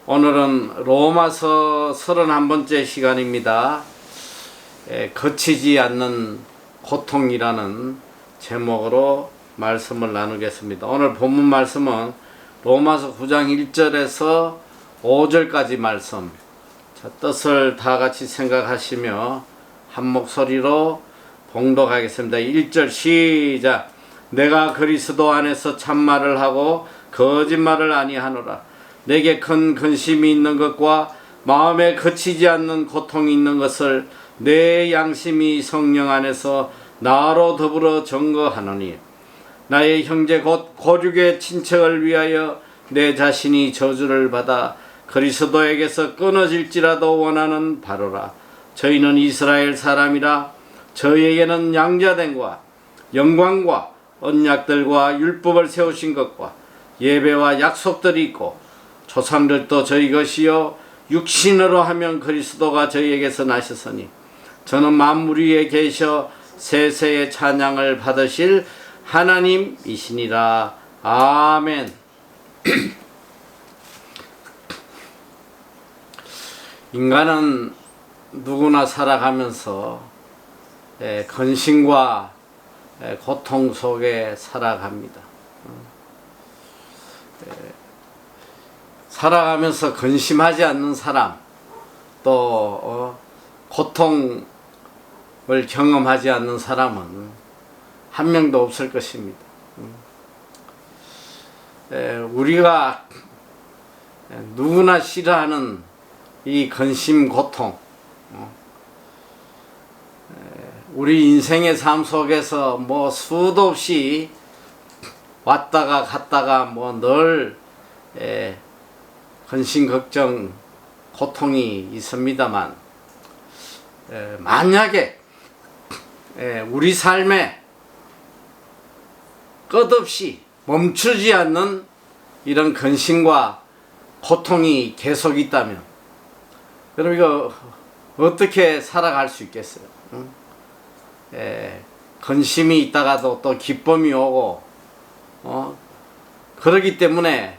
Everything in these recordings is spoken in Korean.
오늘은 로마서 31번째 시간입니다. 거치지 않는 고통이라는 제목으로 말씀을 나누겠습니다. 오늘 본문 말씀은 로마서 9장 1절에서 5절까지 말씀. 자, 뜻을 다 같이 생각하시며 한 목소리로 봉독하겠습니다. 1절 시작. 내가 그리스도 안에서 참말을 하고 거짓말을 아니하노라. 내게 큰 근심이 있는 것과 마음에 그치지 않는 고통이 있는 것을 내 양심이 성령 안에서 나로 더불어 증거하노니 나의 형제 곧 고륙의 친척을 위하여 내 자신이 저주를 받아 그리스도에게서 끊어질지라도 원하는 바로라. 저희는 이스라엘 사람이라 저희에게는 양자됨과 영광과 언약들과 율법을 세우신 것과 예배와 약속들이 있고 조상들도 저희 것이요 육신으로 하면 그리스도가 저희에게서 나셨으니 저는 만물 위에 계셔 세세의 찬양을 받으실 하나님이시니라. 아멘. 인간은 누구나 살아가면서 근심과 고통 속에 살아갑니다. 살아가면서 근심하지 않는 사람, 또 고통을 경험하지 않는 사람은 한 명도 없을 것입니다. 우리가 누구나 싫어하는 이 근심, 고통, 우리 인생의 삶 속에서 뭐 수도 없이 왔다가 갔다가 뭐 늘 근심, 걱정, 고통이 있습니다만 만약에 우리 삶에 끝없이 멈추지 않는 이런 근심과 고통이 계속 있다면 여러분 이거 어떻게 살아갈 수 있겠어요? 근심이 있다가도 또 기쁨이 오고 그러기 때문에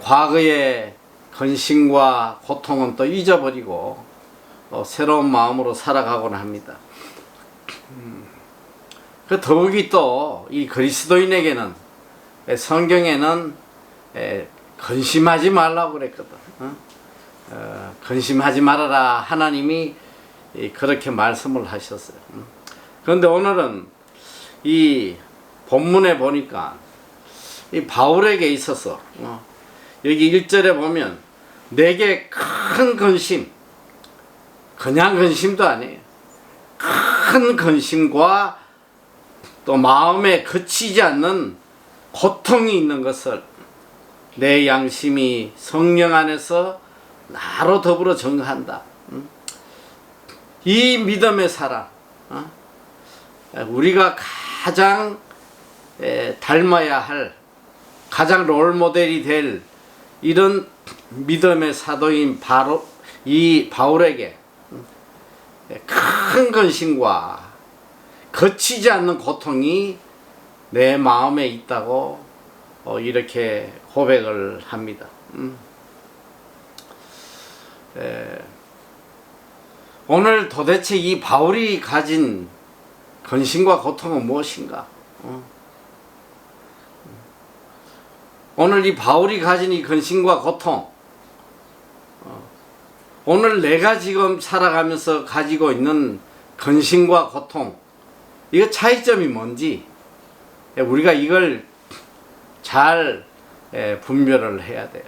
과거의 근심과 고통은 또 잊어버리고 새로운 마음으로 살아가곤 합니다. 그 더욱이 또 이 그리스도인에게는 성경에는 근심하지 말라고 그랬거든. 근심하지 말아라 하나님이 그렇게 말씀을 하셨어요. 그런데 오늘은 이 본문에 보니까 이 바울에게 있어서 여기 1절에 보면 내게 큰 근심, 그냥 근심도 아니에요. 큰 근심과 또 마음에 그치지 않는 고통이 있는 것을 내 양심이 성령 안에서 나로 더불어 증거한다. 이 믿음의 사람, 우리가 가장 닮아야 할 가장 롤모델이 될 이런 믿음의 사도인 바로 이 바울에게 큰 근심과 거치지 않는 고통이 내 마음에 있다고 이렇게 고백을 합니다. 오늘 도대체 이 바울이 가진 근심과 고통은 무엇인가? 오늘 이 바울이 가진 이 근심과 고통, 오늘 내가 지금 살아가면서 가지고 있는 근심과 고통, 이거 차이점이 뭔지 우리가 이걸 잘 분별을 해야 돼요.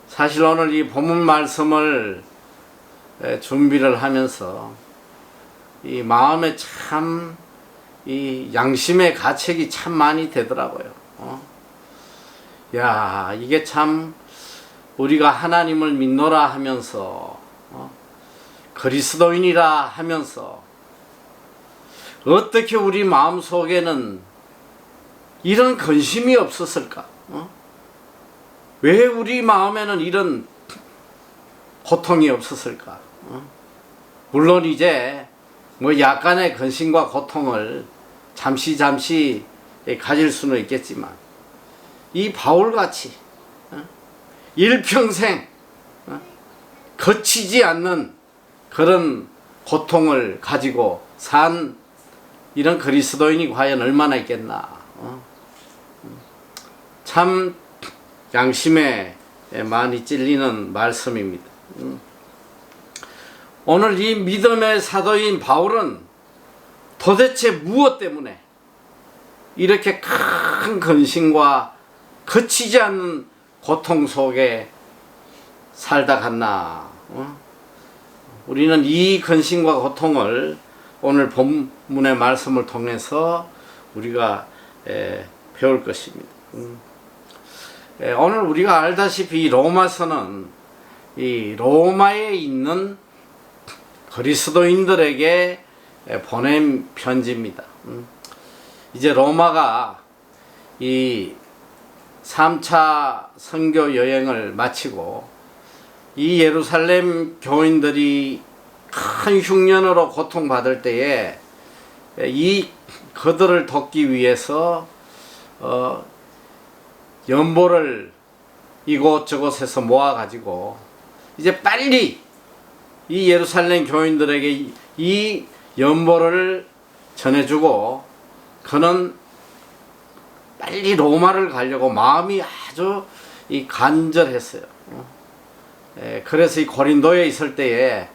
사실 오늘 이 본문 말씀을 준비를 하면서 이 마음에 참 이 양심의 가책이 참 많이 되더라고요. 야, 이게 참 우리가 하나님을 믿노라 하면서 그리스도인이라 하면서 어떻게 우리 마음 속에는 이런 근심이 없었을까? 왜 우리 마음에는 이런 고통이 없었을까? 물론 이제 뭐 약간의 근심과 고통을 잠시 가질 수는 있겠지만 이 바울같이 일평생 거치지 않는 그런 고통을 가지고 산 이런 그리스도인이 과연 얼마나 있겠나. 참 양심에 많이 찔리는 말씀입니다. 오늘 이 믿음의 사도인 바울은 도대체 무엇 때문에 이렇게 큰 근심과 거치지 않는 고통 속에 살다 갔나. 우리는 이 근심과 고통을 오늘 본문의 말씀을 통해서 우리가 배울 것입니다. 오늘 우리가 알다시피 로마서는 이 로마에 있는 그리스도인들에게 보낸 편지입니다. 이제 로마가 이 3차 선교 여행을 마치고 이 예루살렘 교인들이 큰 흉년으로 고통받을 때에 이 그들을 돕기 위해서 연보를 이곳저곳에서 모아가지고 이제 빨리 이 예루살렘 교인들에게 이 연보를 전해주고 그는 빨리 로마를 가려고 마음이 아주 간절했어요. 그래서 이 고린도에 있을 때에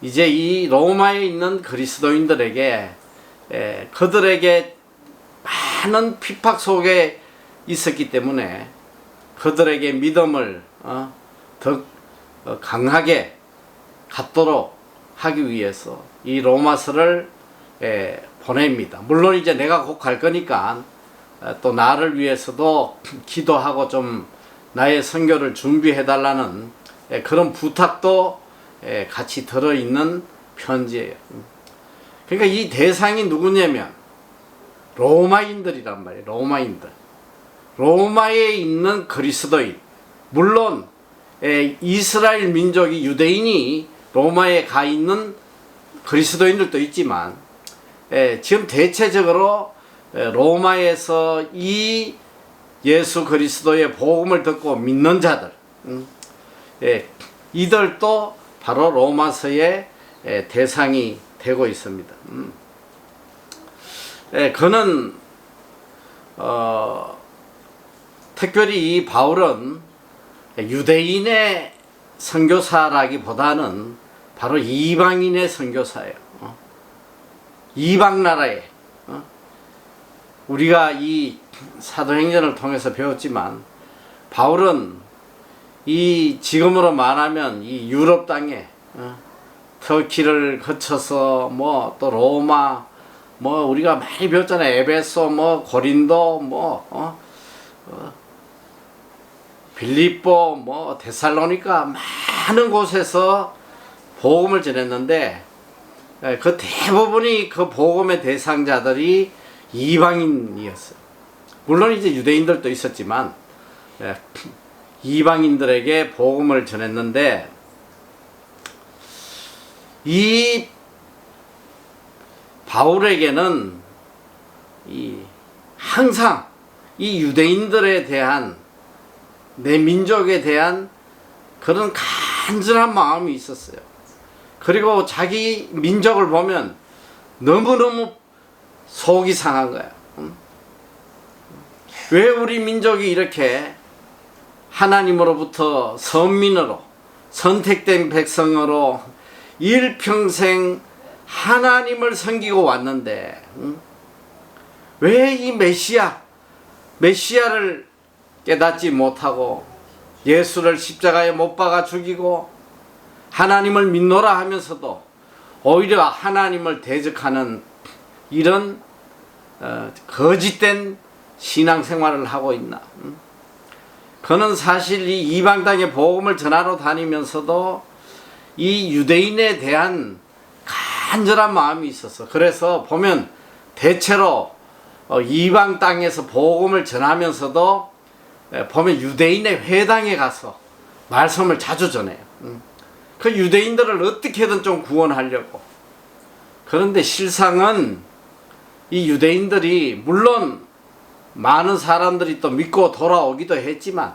이제 이 로마에 있는 그리스도인들에게 그들에게 많은 핍박 속에 있었기 때문에 그들에게 믿음을 더 강하게 갖도록 하기 위해서 이 로마서를 보냅니다. 물론 이제 내가 곧 갈 거니까 또 나를 위해서도 기도하고 좀 나의 선교를 준비해 달라는 그런 부탁도 같이 들어있는 편지예요. 그러니까 이 대상이 누구냐면 로마인들이란 말이에요. 로마인들. 로마에 있는 그리스도인. 물론 이스라엘 민족이 유대인이 로마에 가 있는 그리스도인들도 있지만 지금 대체적으로 로마에서 이 예수 그리스도의 복음을 듣고 믿는 자들 이들도 바로 로마서의 대상이 되고 있습니다. 그는 특별히 이 바울은 유대인의 선교사라기보다는 바로 이방인의 선교사예요. 이방 나라에 우리가 이 사도행전을 통해서 배웠지만 바울은 이 지금으로 말하면 이 유럽 땅에 터키를 거쳐서 뭐 또 로마 뭐 우리가 많이 배웠잖아요. 에베소 뭐 고린도 뭐 빌립보 뭐 데살로니가 많은 곳에서 복음을 전했는데 그 대부분이 그 복음의 대상자들이 이방인이었어요. 물론 이제 유대인들도 있었지만 이방인들에게 복음을 전했는데 이 바울에게는 항상 이 유대인들에 대한 내 민족에 대한 그런 간절한 마음이 있었어요. 그리고 자기 민족을 보면 너무너무 속이 상한 거야. 왜 우리 민족이 이렇게 하나님으로부터 선민으로 선택된 백성으로 일평생 하나님을 섬기고 왔는데 왜 이 메시아를 깨닫지 못하고 예수를 십자가에 못 박아 죽이고 하나님을 믿노라 하면서도 오히려 하나님을 대적하는 이런 거짓된 신앙생활을 하고 있나. 그는 사실 이 이방 땅에 복음을 전하러 다니면서도 이 유대인에 대한 간절한 마음이 있었어. 그래서 보면 대체로 이방 땅에서 복음을 전하면서도 보면 유대인의 회당에 가서 말씀을 자주 전해요. 그 유대인들을 어떻게든 좀 구원하려고. 그런데 실상은 이 유대인들이 물론 많은 사람들이 또 믿고 돌아오기도 했지만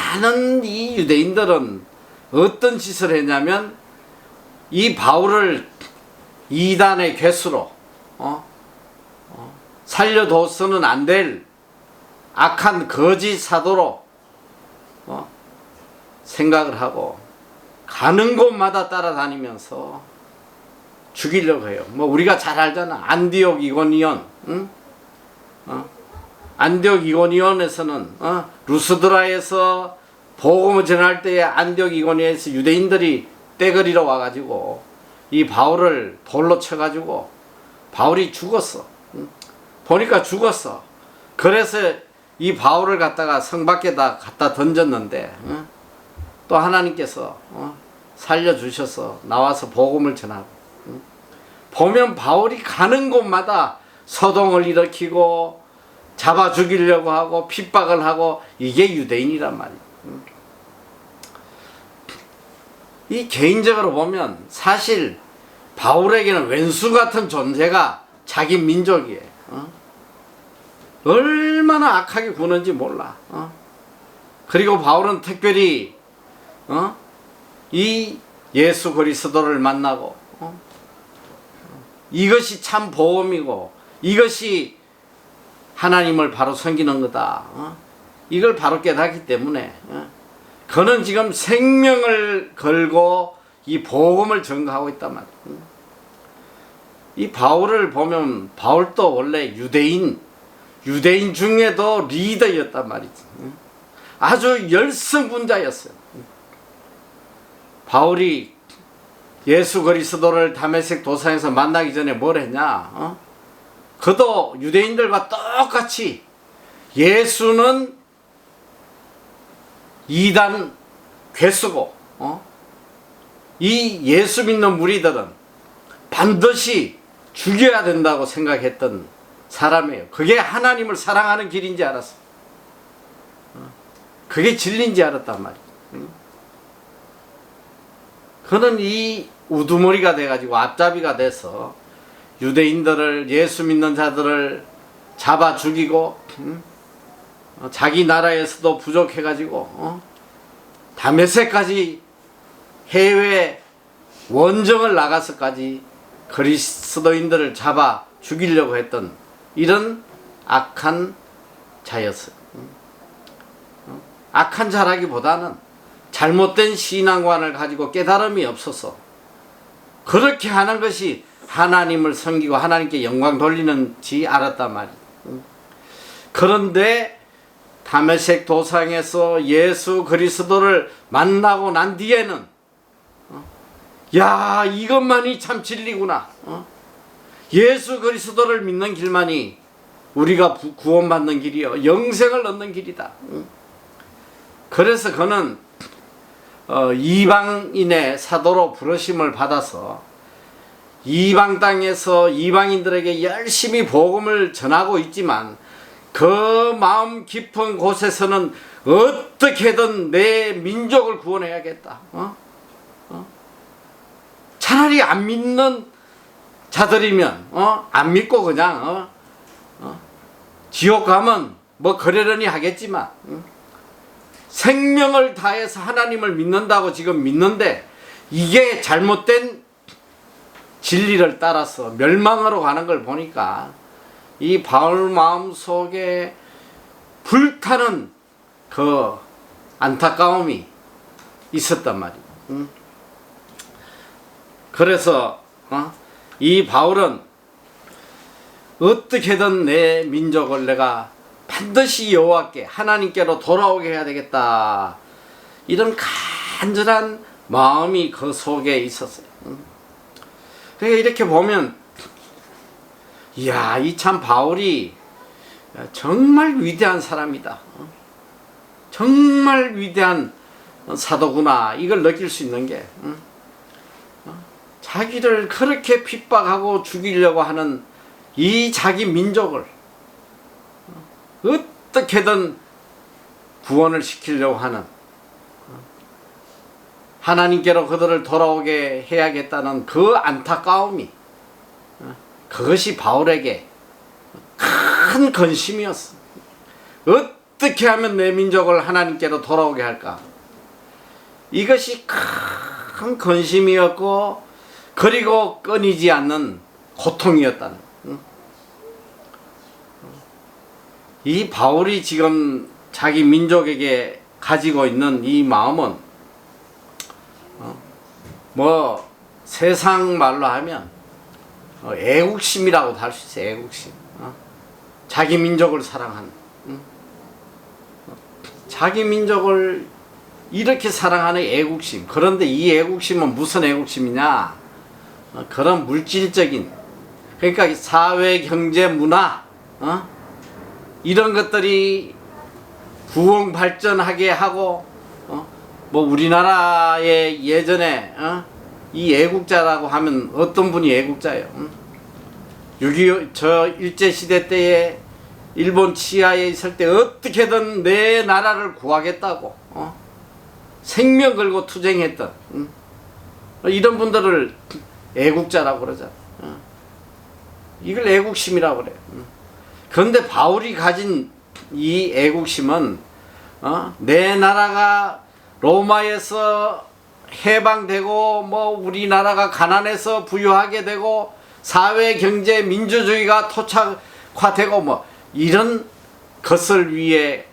많은 이 유대인들은 어떤 짓을 했냐면 이 바울을 이단의 괴수로 살려둬서는 안 될 악한 거짓 사도로 생각을 하고 가는 곳마다 따라다니면서 죽이려고 해요. 뭐 우리가 잘 알잖아. 안디옥 이고니온, 응? 안디옥 이고니온에서는 루스드라에서 복음을 전할 때에 안디옥 이고니온에서 유대인들이 떼거리러 와가지고 이 바울을 돌로 쳐가지고 바울이 죽었어. 응? 보니까 죽었어. 그래서 이 바울을 갖다가 성 밖에다 갖다 던졌는데 또 하나님께서 살려주셔서 나와서 복음을 전하고 보면 바울이 가는 곳마다 서동을 일으키고 잡아 죽이려고 하고 핍박을 하고 이게 유대인이란 말이에요. 이 개인적으로 보면 사실 바울에게는 왼수 같은 존재가 자기 민족이에요. 얼마나 악하게 구는지 몰라. 그리고 바울은 특별히 이 예수 그리스도를 만나고 이것이 참 복음이고 이것이 하나님을 바로 섬기는 거다. 이걸 바로 깨닫기 때문에 그는 지금 생명을 걸고 이 복음을 전가하고 있단 말이야. 이 바울을 보면 바울도 원래 유대인 중에도 리더였단 말이지. 아주 열성분자였어요. 바울이 예수 그리스도를 다메섹 도상에서 만나기 전에 뭘 했냐? 그도 유대인들과 똑같이 예수는 이단 괴수고 이 예수 믿는 무리들은 반드시 죽여야 된다고 생각했던 사람이에요. 그게 하나님을 사랑하는 길인지 알았어. 그게 진리인지 알았단 말이에요. 그는 이 우두머리가 돼가지고 앞잡이가 돼서 유대인들을 예수 믿는 자들을 잡아 죽이고 자기 나라에서도 부족해가지고 다메섹까지 해외 원정을 나가서까지 그리스도인들을 잡아 죽이려고 했던 이런 악한 자였어요. 악한 자라기보다는 잘못된 신앙관을 가지고 깨달음이 없어서 그렇게 하는 것이 하나님을 섬기고 하나님께 영광 돌리는지 알았단 말이에요. 그런데 다메섹 도상에서 예수 그리스도를 만나고 난 뒤에는 야, 이것만이 참 진리구나. 예수 그리스도를 믿는 길만이 우리가 구원받는 길이요 영생을 얻는 길이다. 그래서 그는 이방인의 사도로 부르심을 받아서 이방 땅에서 이방인들에게 열심히 복음을 전하고 있지만 그 마음 깊은 곳에서는 어떻게든 내 민족을 구원해야겠다. 차라리 안 믿는 자들이면 안 믿고 그냥 지옥 가면 뭐 그러려니 하겠지만 생명을 다해서 하나님을 믿는다고 지금 믿는데 이게 잘못된 진리를 따라서 멸망으로 가는 걸 보니까 이 바울 마음 속에 불타는 그 안타까움이 있었단 말이에요. 그래서 이 바울은 어떻게든 내 민족을 내가 반드시 여호와께 하나님께로 돌아오게 해야 되겠다. 이런 간절한 마음이 그 속에 있었어요. 그러니까 이렇게 보면 이야, 이 참 바울이 정말 위대한 사람이다. 정말 위대한 사도구나. 이걸 느낄 수 있는 게 자기를 그렇게 핍박하고 죽이려고 하는 이 자기 민족을 어떻게든 구원을 시키려고 하는 하나님께로 그들을 돌아오게 해야겠다는 그 안타까움이 그것이 바울에게 큰 근심이었어. 어떻게 하면 내 민족을 하나님께로 돌아오게 할까? 이것이 큰 근심이었고, 그리고 끊이지 않는 고통이었다는. 이 바울이 지금 자기 민족에게 가지고 있는 이 마음은 뭐 세상 말로 하면 애국심이라고도 할 수 있어요. 애국심. 자기 민족을 사랑하는, 자기 민족을 이렇게 사랑하는 애국심. 그런데 이 애국심은 무슨 애국심이냐? 그런 물질적인, 그러니까 사회, 경제, 문화, 이런 것들이 부흥 발전하게 하고, 뭐 우리나라의 예전에 이 애국자라고 하면 어떤 분이 애국자예요? 6.25 저 일제시대 때에 일본 치하에 있을 때 어떻게든 내 나라를 구하겠다고 생명 걸고 투쟁했던 이런 분들을 애국자라고 그러잖아. 이걸 애국심이라고 그래. 그런데 바울이 가진 이 애국심은 내 나라가 로마에서 해방되고 뭐 우리나라가 가난해서 부유하게 되고 사회 경제 민주주의가 토착화되고 뭐 이런 것을 위해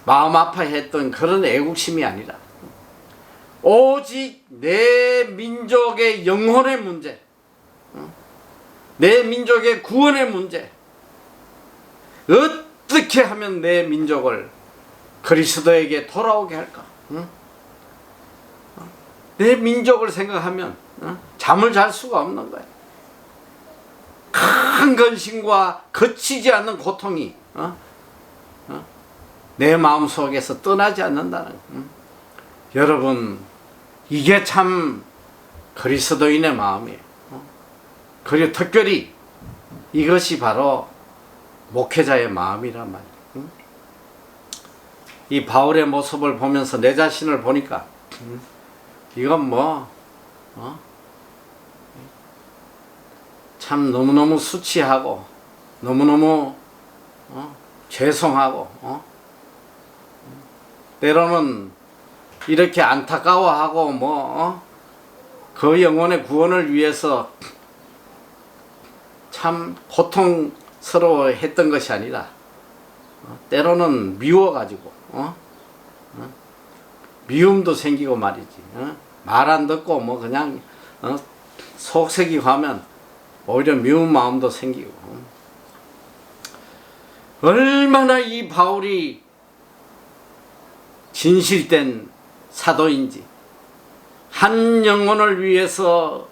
마음 아파했던 그런 애국심이 아니라 오직 내 민족의 영혼의 문제, 내 민족의 구원의 문제, 어떻게 하면 내 민족을 그리스도에게 돌아오게 할까? 내 민족을 생각하면 잠을 잘 수가 없는 거야. 큰 근심과 거치지 않는 고통이 내 마음속에서 떠나지 않는다는. 여러분, 이게 참 그리스도인의 마음이에요. 그리고 특별히 이것이 바로 목회자의 마음이란 말이에요. 이 바울의 모습을 보면서 내 자신을 보니까 이건 참 너무너무 수치하고 너무너무 죄송하고 때로는 이렇게 안타까워하고 그 영혼의 구원을 위해서 참 고통스러워했던 것이 아니라 때로는 미워가지고 미움도 생기고 말이지. 말 안 듣고 뭐 그냥 속색이 가면 오히려 미운 마음도 생기고. 얼마나 이 바울이 진실된 사도인지, 한 영혼을 위해서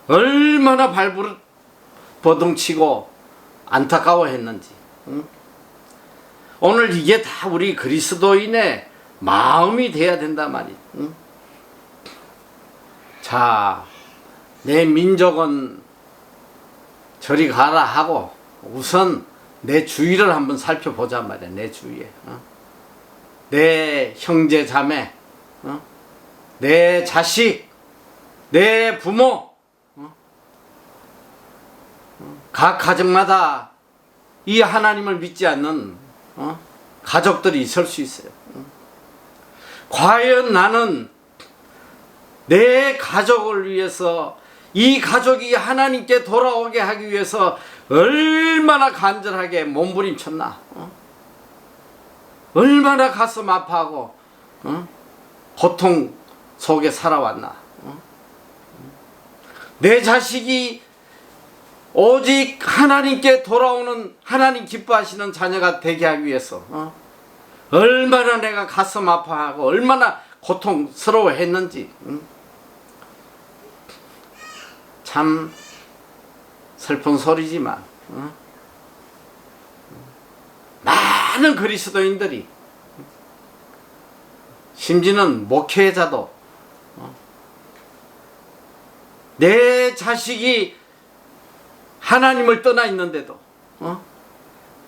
얼마나 발버둥치고 안타까워했는지. 오늘 이게 다 우리 그리스도인의 마음이 돼야 된단 말이야. 자, 내 민족은 저리 가라 하고 우선 내 주위를 한번 살펴보자 말이야. 내 주위에 내 형제 자매, 내 자식, 내 부모, 각 가정마다 이 하나님을 믿지 않는 가족들이 있을 수 있어요. 과연 나는 내 가족을 위해서, 이 가족이 하나님께 돌아오게 하기 위해서 얼마나 간절하게 몸부림쳤나? 얼마나 가슴 아파하고 고통 속에 살아왔나? 내 자식이 오직 하나님께 돌아오는, 하나님 기뻐하시는 자녀가 되게 하기 위해서 얼마나 내가 가슴 아파하고 얼마나 고통스러워했는지. 참 슬픈 소리지만 많은 그리스도인들이, 심지어는 목회자도 내 자식이 하나님을 떠나 있는데도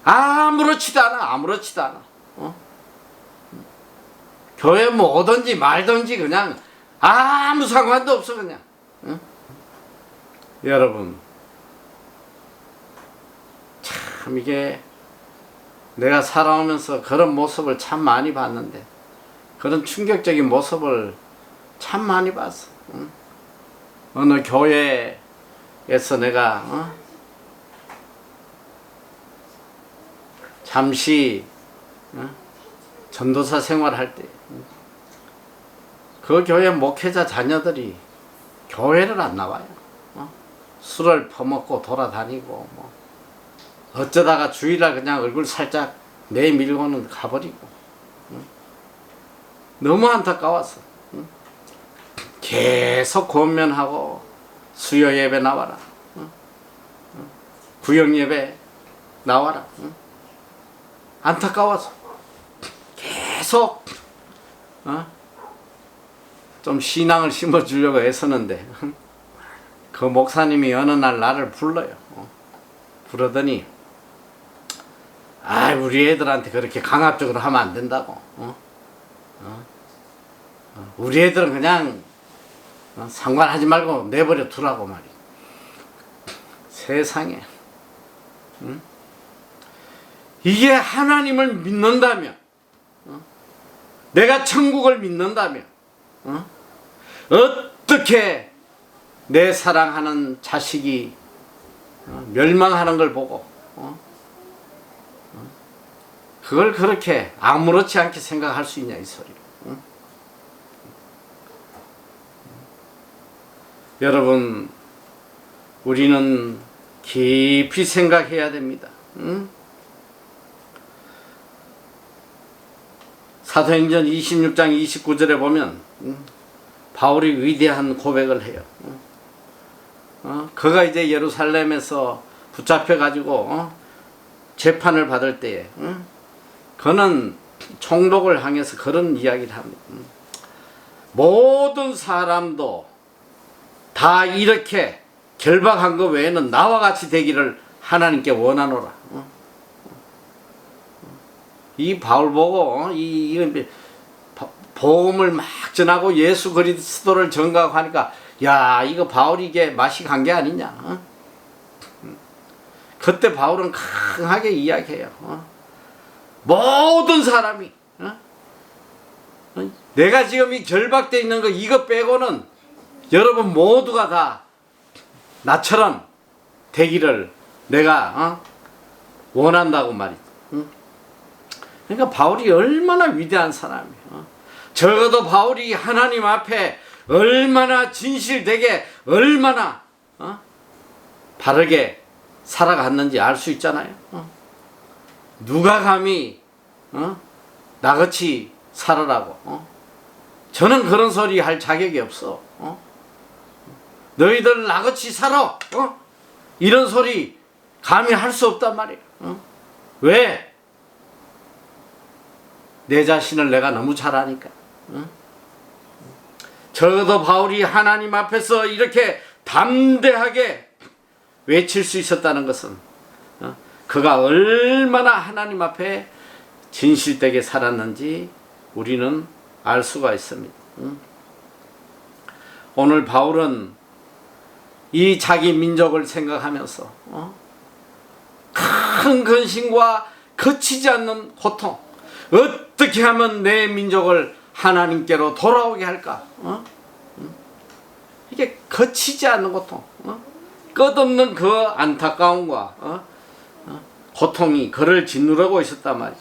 아무렇지도 않아. 교회 뭐 오든지 말든지 그냥 아무 상관도 없어 그냥. 여러분, 참 이게 내가 살아오면서 그런 모습을 참 많이 봤는데, 그런 충격적인 모습을 참 많이 봤어. 응? 어느 교회에서 내가 잠시 전도사 생활할 때, 그 교회 목회자 자녀들이 교회를 안 나와요. 술을 퍼먹고 돌아다니고, 뭐 어쩌다가 주일날 그냥 얼굴 살짝 내밀고는 가버리고, 너무 안타까웠어. 계속 권면하고 수요 예배 나와라, 구역 예배 나와라. 안타까워서 계속 좀 신앙을 심어주려고 애쓰는데, 그 목사님이 어느 날 나를 불러요. 부르더니, 우리 애들한테 그렇게 강압적으로 하면 안 된다고. 우리 애들은 그냥 상관하지 말고 내버려 두라고 말이야. 세상에. 이게 하나님을 믿는다면, 내가 천국을 믿는다면, 어떻게 내 사랑하는 자식이 멸망하는 걸 보고 그걸 그렇게 아무렇지 않게 생각할 수 있냐, 이 소리로. 여러분, 우리는 깊이 생각해야 됩니다. 사도행전 26장 29절에 보면 바울이 위대한 고백을 해요. 그가 이제 예루살렘에서 붙잡혀 가지고 재판을 받을 때에 그는 총독을 향해서 그런 이야기를 합니다. 모든 사람도 다 이렇게 결박한 것 외에는 나와 같이 되기를 하나님께 원하노라. 이 바울 보고 이 복음을 막 전하고 예수 그리스도를 전가하고 하니까, 야, 이거 바울이 이게 맛이 간 게 아니냐. 그때 바울은 강하게 이야기해요. 모든 사람이 내가 지금 이 결박되어 있는 거 이거 빼고는 여러분 모두가 다 나처럼 되기를 내가 원한다고 말이지. 그러니까 바울이 얼마나 위대한 사람이에요. 적어도 바울이 하나님 앞에 얼마나 진실되게, 얼마나 바르게 살아갔는지 알 수 있잖아요. 누가 감히 나같이 살아라고. 저는 그런 소리 할 자격이 없어. 너희들 나같이 살아, 이런 소리 감히 할 수 없단 말이에요. 왜? 내 자신을 내가 너무 잘 아니까. 적어도 바울이 하나님 앞에서 이렇게 담대하게 외칠 수 있었다는 것은 그가 얼마나 하나님 앞에 진실되게 살았는지 우리는 알 수가 있습니다. 오늘 바울은 이 자기 민족을 생각하면서 큰 근심과 거치지 않는 고통, 어떻게 하면 내 민족을 하나님께로 돌아오게 할까? 이게 거치지 않는 고통, 끝없는 그 안타까움과 고통이 그를 짓누르고 있었단 말이지.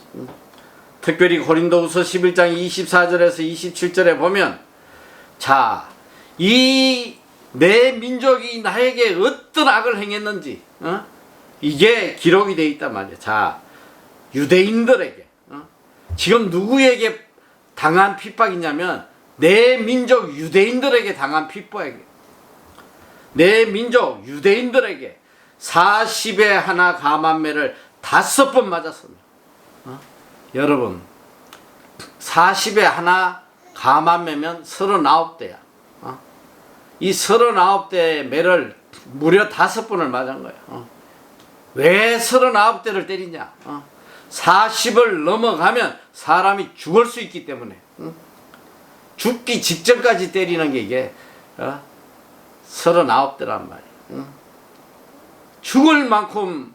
특별히 고린도후서 11장 24절에서 27절에 보면, 자, 이 내 민족이 나에게 어떤 악을 행했는지 이게 기록이 되어 있단 말이야. 자, 유대인들에게 지금 누구에게 당한 핍박이냐면 내 민족 유대인들에게 당한 핍박이에요. 내 민족 유대인들에게 40에 하나 가만매를 5번 맞았습니다. 여러분, 40에 하나 가만매면 39대야. 이 39대의 매를 무려 5번을 맞은 거예요. 왜 39대를 때리냐? 40을 넘어가면 사람이 죽을 수 있기 때문에, 죽기 직전까지 때리는 게 이게 39대란 말이에요. 죽을 만큼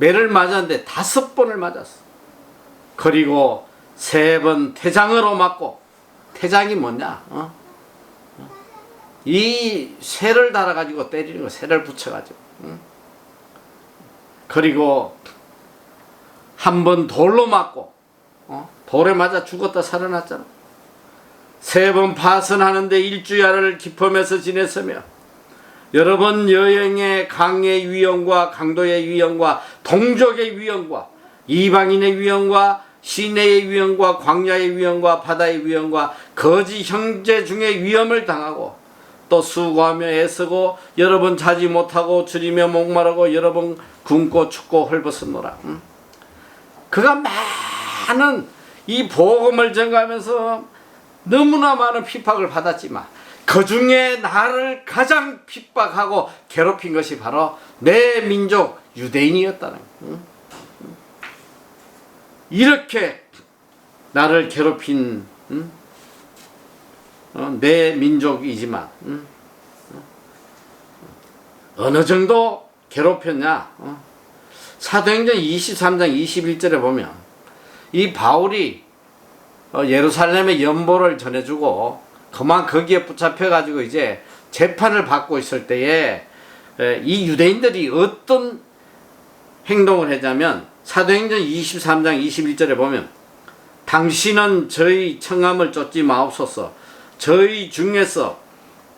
매를 맞았는데 5번을 맞았어. 그리고 3번 태장으로 맞고, 태장이 뭐냐? 이 쇠를 달아가지고 때리는 거, 쇠를 붙여가지고. 그리고 1번 돌로 맞고, 돌에 맞아 죽었다 살아났잖아. 3번 파선하는데 일주야를 기품에서 지냈으며, 여러 번 여행의 강의 위험과 강도의 위험과 동족의 위험과 이방인의 위험과 시내의 위험과 광야의 위험과 바다의 위험과 거지 형제 중에 위험을 당하고, 또 수고하며 애쓰고 여러 번 자지 못하고 줄이며 목마르고 여러 번 굶고 춥고 헐벗었노라. 그가 많은 이 복음을 전가하면서 너무나 많은 핍박을 받았지만, 그 중에 나를 가장 핍박하고 괴롭힌 것이 바로 내 민족 유대인이었다는 거예요. 이렇게 나를 괴롭힌 내 민족이지만 어느 정도 괴롭혔냐? 사도행전 23장 21절에 보면 이 바울이 예루살렘의 연보를 전해주고 그만 거기에 붙잡혀가지고 이제 재판을 받고 있을 때에 이 유대인들이 어떤 행동을 했냐면, 사도행전 23장 21절에 보면 당신은 저희 청함을 쫓지 마옵소서. 저희 중에서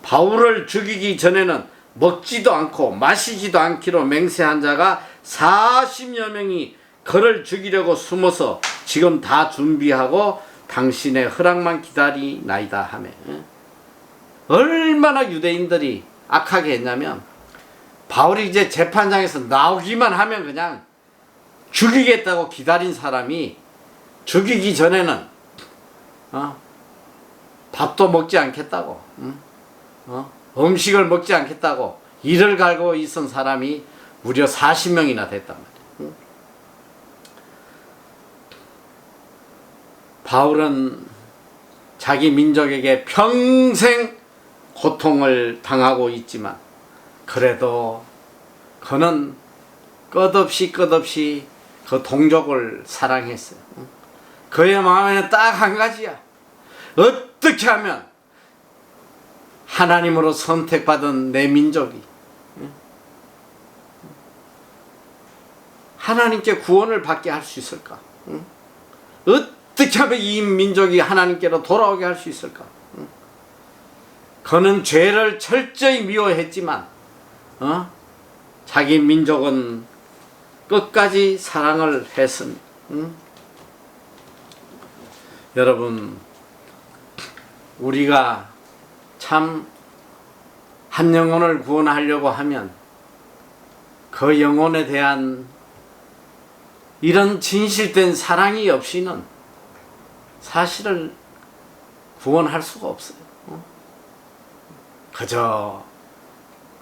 바울을 죽이기 전에는 먹지도 않고 마시지도 않기로 맹세한 자가 40여 명이 그를 죽이려고 숨어서 지금 다 준비하고 당신의 허락만 기다리나이다 하며. 얼마나 유대인들이 악하게 했냐면, 바울이 이제 재판장에서 나오기만 하면 그냥 죽이겠다고 기다린 사람이 죽이기 전에는 밥도 먹지 않겠다고, 음식을 먹지 않겠다고 이를 갈고 있은 사람이 무려 40명이나 됐단 말이에요. 바울은 자기 민족에게 평생 고통을 당하고 있지만, 그래도 그는 끝없이 그 동족을 사랑했어요. 그의 마음에는 딱 한 가지야. 어떻게 하면 하나님으로 선택받은 내 민족이 하나님께 구원을 받게 할 수 있을까? 어떻게 하면 이 민족이 하나님께로 돌아오게 할 수 있을까? 그는 죄를 철저히 미워했지만 자기 민족은 끝까지 사랑을 했습니다. 여러분, 우리가 참 한 영혼을 구원하려고 하면 그 영혼에 대한 이런 진실된 사랑이 없이는 사실을 구원할 수가 없어요. 그저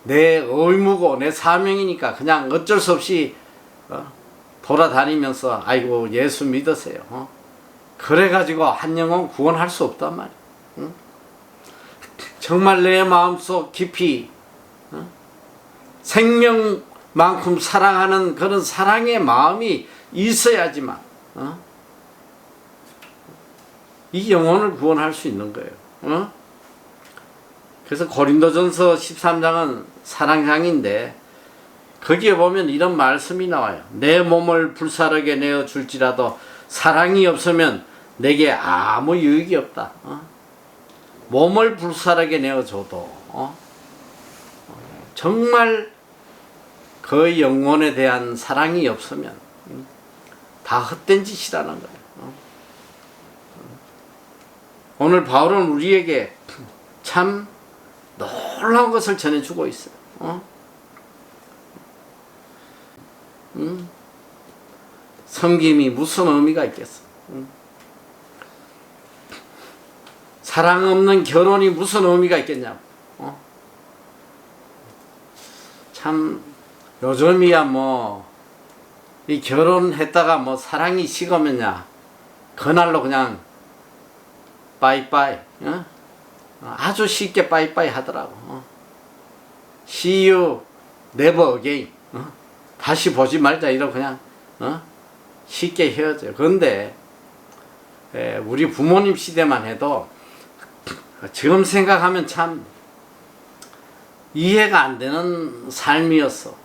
내 의무고 내 사명이니까 그냥 어쩔 수 없이 돌아다니면서 아이고 예수 믿으세요. 그래가지고 한 영혼 구원할 수 없단 말이에요. 정말 내 마음속 깊이 생명만큼 사랑하는 그런 사랑의 마음이 있어야지만 이 영혼을 구원할 수 있는 거예요. 그래서 고린도전서 13장은 사랑장인데 거기에 보면 이런 말씀이 나와요. 내 몸을 불사르게 내어 줄지라도 사랑이 없으면 내게 아무 유익이 없다. 몸을 불사르게 내어줘도 정말 그 영혼에 대한 사랑이 없으면 다 헛된 짓이라는 거예요. 오늘 바울은 우리에게 참 놀라운 것을 전해주고 있어요. 섬김이 무슨 의미가 있겠어? 사랑 없는 결혼이 무슨 의미가 있겠냐고. 참 요즘이야 뭐 이 결혼했다가 뭐 사랑이 식으면야 그날로 그냥 빠이빠이. 아주 쉽게 빠이빠이 하더라고. See you never again. 다시 보지 말자 이러고 그냥 쉽게 헤어져요. 그런데 우리 부모님 시대만 해도 지금 생각하면 참 이해가 안 되는 삶이었어.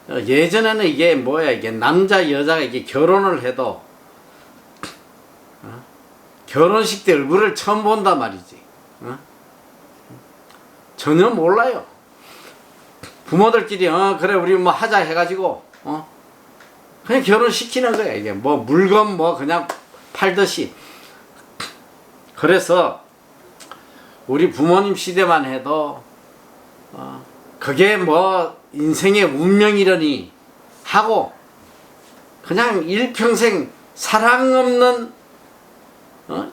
예전에는 이게 뭐야, 이게 남자 여자가 이게 결혼을 해도 결혼식 때 얼굴을 처음 본단 말이지. 전혀 몰라요. 부모들끼리 그래 우리 뭐 하자 해가지고 그냥 결혼시키는 거야. 이게 뭐 물건 뭐 그냥 팔듯이. 그래서 우리 부모님 시대만 해도 그게 뭐 인생의 운명이려니 하고 그냥 일평생 사랑 없는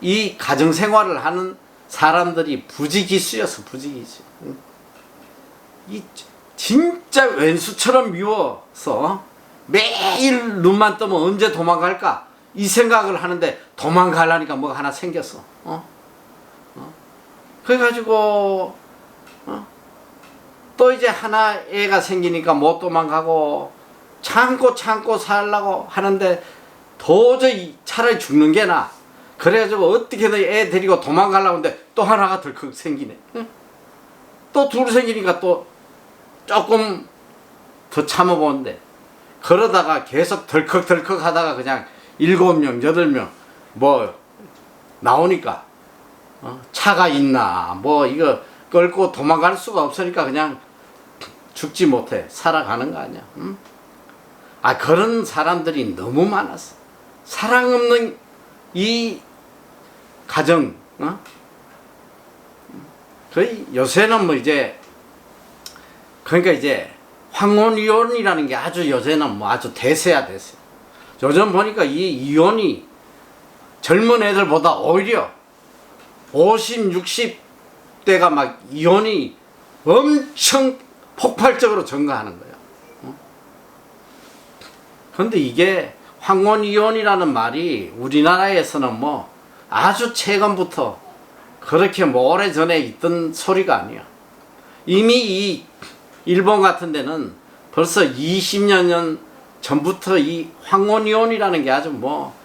이 가정생활을 하는 사람들이 부지기수였어. 부지기수. 이 진짜 왼수처럼 미워서 매일 눈만 뜨면 언제 도망갈까 이 생각을 하는데 도망가려니까 뭐가 하나 생겼어. 그래가지고 또 이제 하나 애가 생기니까 못 도망가고 참고 살라고 하는데 도저히 차라리 죽는 게 나아. 그래가지고 어떻게든 애 데리고 도망가려고 하는데 또 하나가 덜컥 생기네. 또 둘 생기니까 또 조금 더 참아보는데 그러다가 계속 덜컥 하다가 그냥 7명 8명 뭐 나오니까 차가 있나 뭐 이거 끌고 도망갈 수가 없으니까 그냥 죽지 못해 살아가는 거 아니야. 응? 그런 사람들이 너무 많았어. 사랑 없는 이 가정. 거의 요새는 뭐 이제 그러니까 이제 황혼이혼이라는 게 아주 요새는 뭐 아주 대세야 대세. 요즘 보니까 이 이혼이 젊은 애들보다 오히려 50, 60대가 막 이혼이 엄청 폭발적으로 증가하는 거야. 그런데 이게 황혼이혼이라는 말이 우리나라에서는 뭐 아주 최근부터 그렇게 뭐 오래전에 있던 소리가 아니야. 이미 이 일본 같은 데는 벌써 20여 년 전부터 이 황혼이혼이라는 게 아주 뭐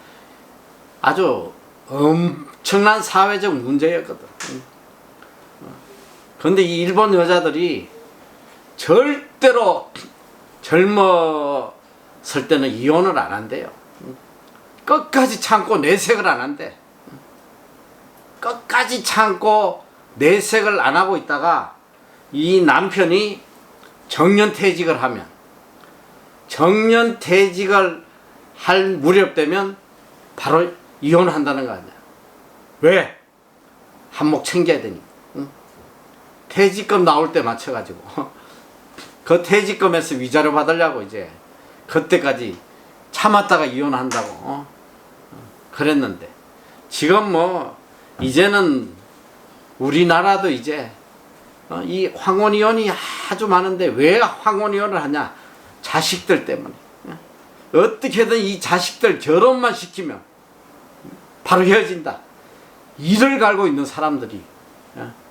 아주 엄청난 사회적 문제였거든. 그런데 이 일본 여자들이 절대로 젊었을 때는 이혼을 안 한대요. 끝까지 참고 내색을 안 한대. 끝까지 참고 내색을 안 하고 있다가 이 남편이 정년퇴직을 하면 정년퇴직을 할 무렵 되면 바로 이혼한다는 거 아니야. 왜? 한몫 챙겨야 되니. 응? 퇴직금 나올 때 맞춰가지고 그 퇴직금에서 위자료 받으려고 이제 그때까지 참았다가 이혼한다고 그랬는데 지금 뭐 이제는 우리나라도 이제 이 황혼이혼이 아주 많은데 왜 황혼이혼을 하냐? 자식들 때문에. 어떻게든 이 자식들 결혼만 시키면 바로 헤어진다. 이를 갈고 있는 사람들이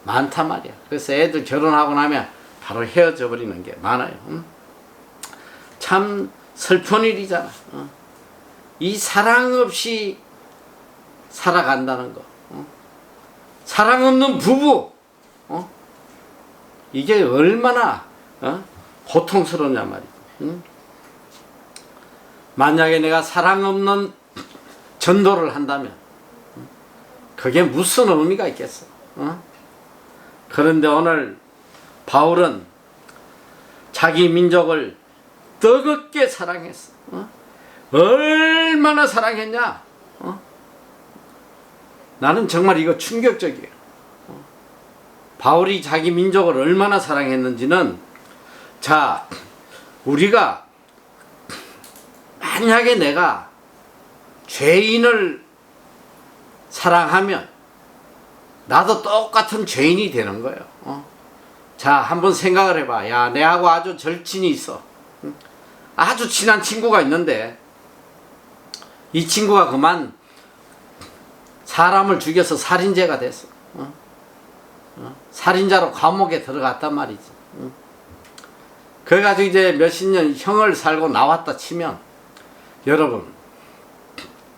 많단 말이야. 그래서 애들 결혼하고 나면 바로 헤어져 버리는 게 많아요. 참 슬픈 일이잖아. 이 사랑 없이 살아간다는 거. 사랑 없는 부부. 이게 얼마나 고통스러우냐 말이지. 만약에 내가 사랑 없는 전도를 한다면 그게 무슨 의미가 있겠어. 그런데 오늘 바울은 자기 민족을 뜨겁게 사랑했어. 얼마나 사랑했냐. 나는 정말 이거 충격적이에요. 바울이 자기 민족을 얼마나 사랑했는지는 자 우리가 만약에 내가 죄인을 사랑하면 나도 똑같은 죄인이 되는 거예요. 자 한번 생각을 해봐. 야 내하고 아주 절친이 있어. 아주 친한 친구가 있는데 이 친구가 그만 사람을 죽여서 살인죄가 됐어. 살인자로 감옥에 들어갔단 말이지. 그래가지고 이제 몇십 년 형을 살고 나왔다 치면, 여러분,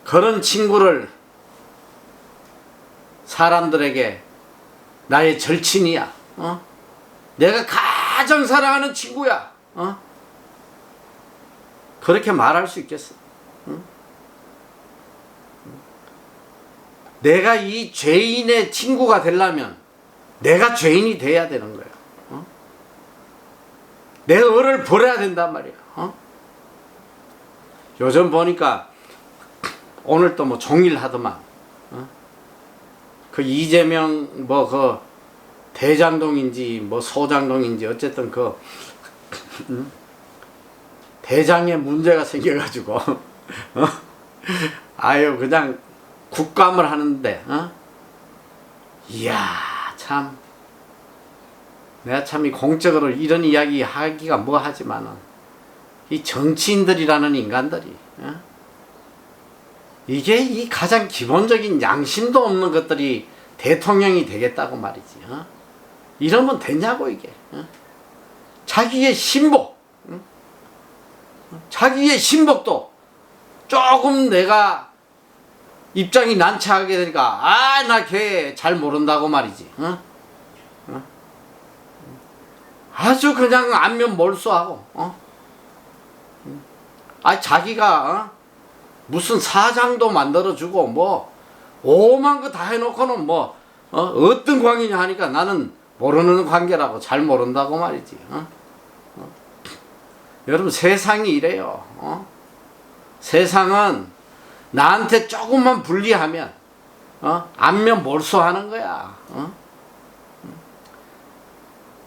그런 친구를 사람들에게 나의 절친이야, 내가 가장 사랑하는 친구야, 그렇게 말할 수 있겠어? 내가 이 죄인의 친구가 되려면 내가 죄인이 돼야 되는 거야. 내 을을 버려야 된단 말이야. 요즘 보니까 오늘 또 뭐 종일 하더만, 그 이재명 뭐 그 대장동인지 뭐 소장동인지 어쨌든 그 대장에 문제가 생겨가지고 아유 그냥 국감을 하는데, 이야 참, 내가 참 이 공적으로 이런 이야기 하기가 뭐 하지만은 이 정치인들이라는 인간들이, 이게 이 가장 기본적인 양심도 없는 것들이 대통령이 되겠다고 말이지. 이러면 되냐고 이게. 자기의 신복, 자기의 신복도 조금 내가 입장이 난처하게 되니까 나 걔 잘 모른다고 말이지. 아주 그냥 안면 몰수하고, 자기가 무슨 사장도 만들어주고 뭐 오만 거 다 해놓고는 뭐 어떤 관계냐 하니까 나는 모르는 관계라고, 잘 모른다고 말이지. 여러분, 세상이 이래요. 세상은 나한테 조금만 불리하면 안면 몰수하는 거야.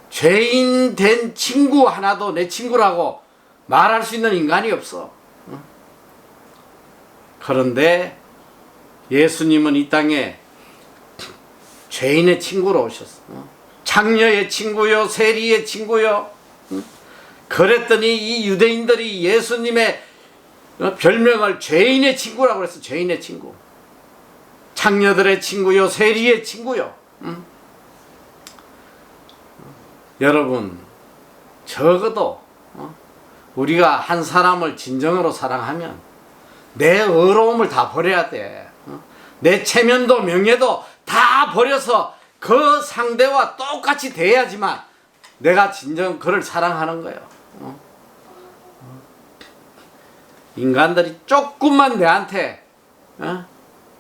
죄인 된 친구 하나도 내 친구라고 말할 수 있는 인간이 없어. 그런데 예수님은 이 땅에 죄인의 친구로 오셨어. 창녀의 친구요, 세리의 친구요. 그랬더니 이 유대인들이 예수님의 별명을 죄인의 친구라고 그랬어. 죄인의 친구. 창녀들의 친구요, 세리의 친구요. 여러분, 적어도 우리가 한 사람을 진정으로 사랑하면 내 의로움을 다 버려야 돼. 내 체면도 명예도 다 버려서 그 상대와 똑같이 대해야지만 내가 진정 그를 사랑하는 거예요. 인간들이 조금만 내한테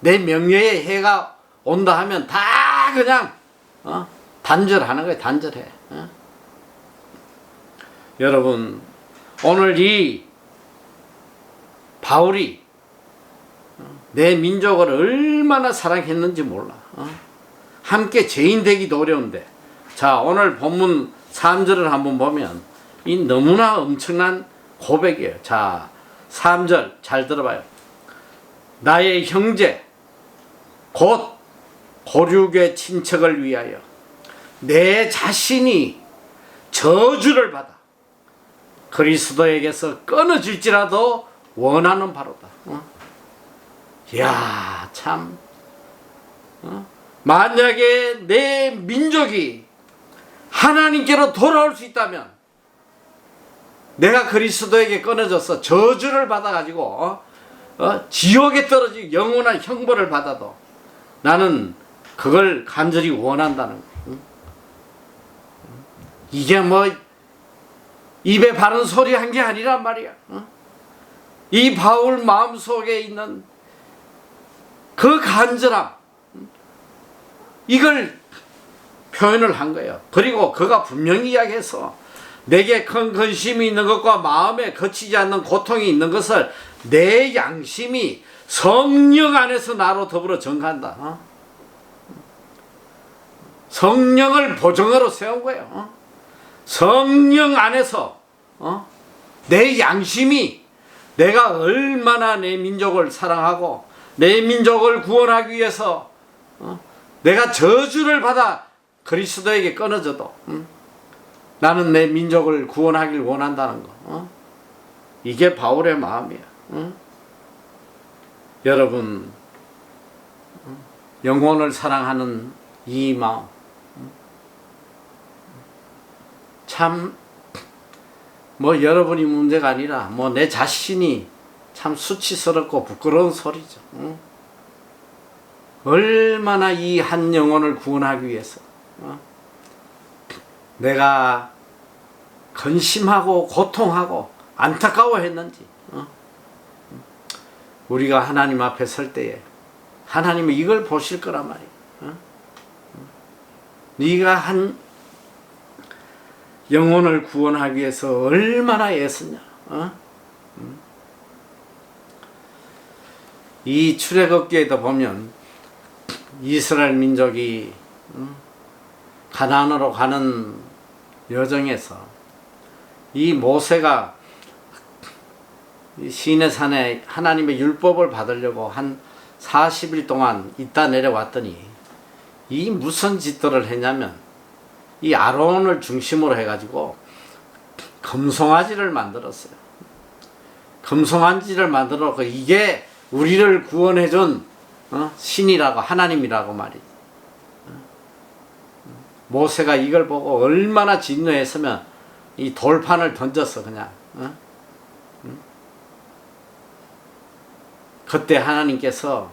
내 명예에 해가 온다 하면 다 그냥 단절하는 거예요. 단절해. 여러분, 오늘 이 바울이 내 민족을 얼마나 사랑했는지 몰라. 함께 죄인 되기도 어려운데, 자, 오늘 본문 3절을 한번 보면 이 너무나 엄청난 고백이에요. 자, 3절 잘 들어봐요. 나의 형제 곧 고륙의 친척을 위하여 내 자신이 저주를 받아 그리스도에게서 끊어질지라도 원하는 바로다. 이야 참, 만약에 내 민족이 하나님께로 돌아올 수 있다면, 내가 그리스도에게 끊어져서 저주를 받아가지고 지옥에 떨어지고 영원한 형벌을 받아도 나는 그걸 간절히 원한다는 거예요. 이게 뭐 입에 바른 소리 한 게 아니란 말이야. 이 바울 마음속에 있는 그 간절함, 이걸 표현을 한 거예요. 그리고 그가 분명히 이야기해서 내게 큰 근심이 있는 것과 마음에 거치지 않는 고통이 있는 것을 내 양심이 성령 안에서 나로 더불어 정한다. 성령을 보증으로 세운 거예요. 성령 안에서 내 양심이 내가 얼마나 내 민족을 사랑하고 내 민족을 구원하기 위해서 내가 저주를 받아 그리스도에게 끊어져도 나는 내 민족을 구원하길 원한다는 거. 이게 바울의 마음이야. 여러분, 영혼을 사랑하는 이 마음, 참 뭐 여러분이 문제가 아니라 뭐 내 자신이 참 수치스럽고 부끄러운 소리죠. 응? 얼마나 이 한 영혼을 구원하기 위해서 내가 근심하고 고통하고 안타까워했는지 우리가 하나님 앞에 설 때에 하나님은 이걸 보실 거란 말이에요. 네가 한 영혼을 구원하기 위해서 얼마나 애쓰냐. 이 출애굽기에도 보면 이스라엘 민족이 가나안으로 가는 여정에서 이 모세가 시내산에 하나님의 율법을 받으려고 한 40일 동안 있다 내려왔더니 이 무슨 짓들을 했냐면 이 아론을 중심으로 해가지고 금송아지를 만들었어요. 금송아지를 만들어 이게 우리를 구원해준 신이라고 하나님이라고 말이지. 모세가 이걸 보고 얼마나 진노했으면 이 돌판을 던졌어 그냥. 그때 하나님께서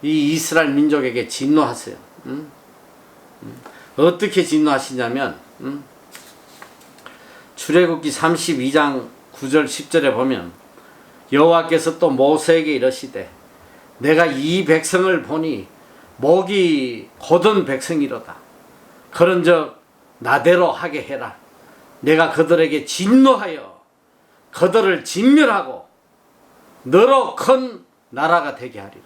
이 이스라엘 민족에게 진노하세요. 어떻게 진노하시냐면 출애굽기 32장 9절 10절에 보면 여호와께서 또 모세에게 이르시되 내가 이 백성을 보니 목이 곧은 백성이로다. 그런즉 나대로 하게 해라. 내가 그들에게 진노하여 그들을 진멸하고 너로 큰 나라가 되게 하리라.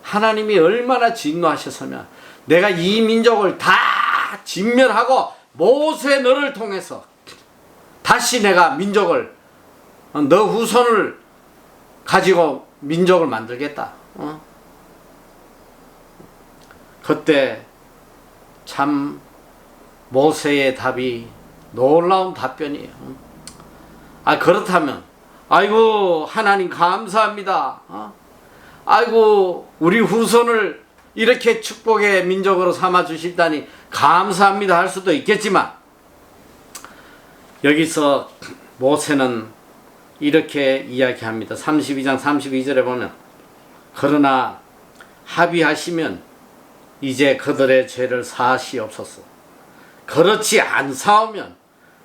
하나님이 얼마나 진노하셨으면 내가 이 민족을 다 진멸하고 모세 너를 통해서 다시 내가 민족을 너 후손을 가지고 민족을 만들겠다. 그때 참 모세의 답이 놀라운 답변이에요. 그렇다면 아이고 하나님 감사합니다. 아이고 우리 후손을 이렇게 축복의 민족으로 삼아 주실다니 감사합니다 할 수도 있겠지만 여기서 모세는 이렇게 이야기합니다. 32장 32절에 보면 그러나 합의하시면 이제 그들의 죄를 사하시옵소서. 그렇지 않사오면